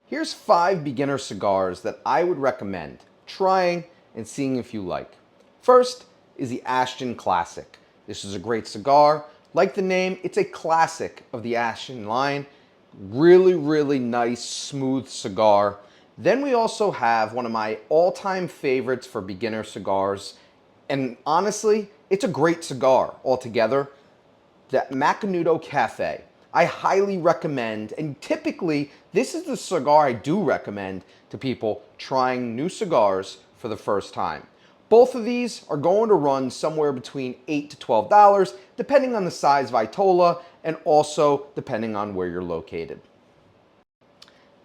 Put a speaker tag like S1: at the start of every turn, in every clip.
S1: Here's 5 beginner cigars that I would recommend trying and seeing if you like. First is the Ashton Classic. This is a great cigar. Like the name, it's a classic of the Ashton line. Really nice, smooth cigar. Then we also have one of my all-time favorites for beginner cigars. And honestly, it's a great cigar altogether. The Macanudo Cafe. I highly recommend, and typically this is the cigar I do recommend to people trying new cigars for the first time. Both of these are going to run somewhere between $8 to $12, depending on the size Vitola and also depending on where you're located.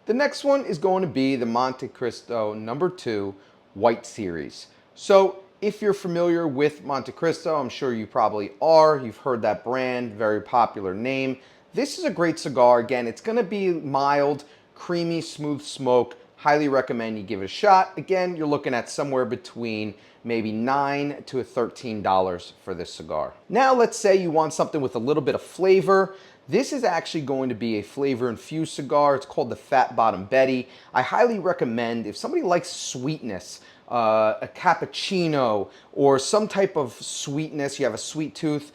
S1: The next one is going to be the Montecristo No. 2 White Series. So if you're familiar with Montecristo, I'm sure you probably are. You've heard that brand, very popular name. This is a great cigar. Again, it's going to be mild, creamy, smooth smoke. Highly recommend you give it a shot. Again, you're looking at somewhere between maybe $9 to $13 for this cigar. Now let's say you want something with a little bit of flavor. This is actually going to be a flavor-infused cigar. It's called the Fat Bottom Betty. I highly recommend, if somebody likes sweetness, a cappuccino, or some type of sweetness, you have a sweet tooth,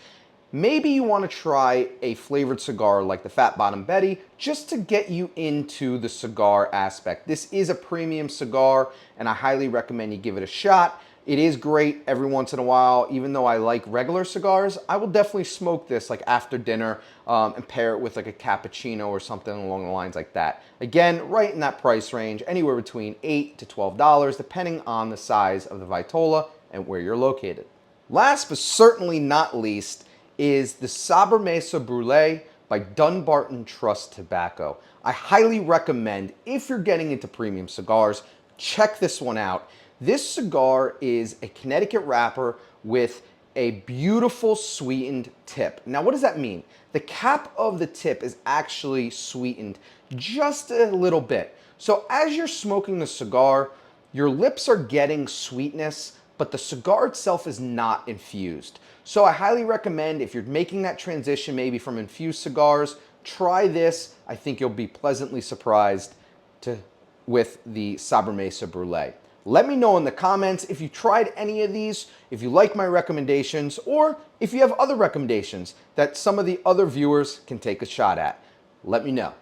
S1: maybe you want to try a flavored cigar like the Fat Bottom Betty just to get you into the cigar aspect. This is a premium cigar, and I highly recommend you give it a shot. It is great every once in a while. Even though I like regular cigars, I will definitely smoke this like after dinner and pair it with like a cappuccino or something along the lines like that. Again, right in that price range, anywhere between $8 to $12, depending on the size of the Vitola and where you're located. Last but certainly not least is the Sobremesa Brulee by Dunbarton Trust Tobacco. I highly recommend, if you're getting into premium cigars, check this one out. This cigar is a Connecticut wrapper with a beautiful sweetened tip. Now, what does that mean? The cap of the tip is actually sweetened just a little bit. So as you're smoking the cigar, your lips are getting sweetness, but the cigar itself is not infused. So I highly recommend, if you're making that transition maybe from infused cigars, try this. I think you'll be pleasantly surprised with the Sobremesa Brulee. Let me know in the comments if you tried any of these, if you like my recommendations, or if you have other recommendations that some of the other viewers can take a shot at. Let me know.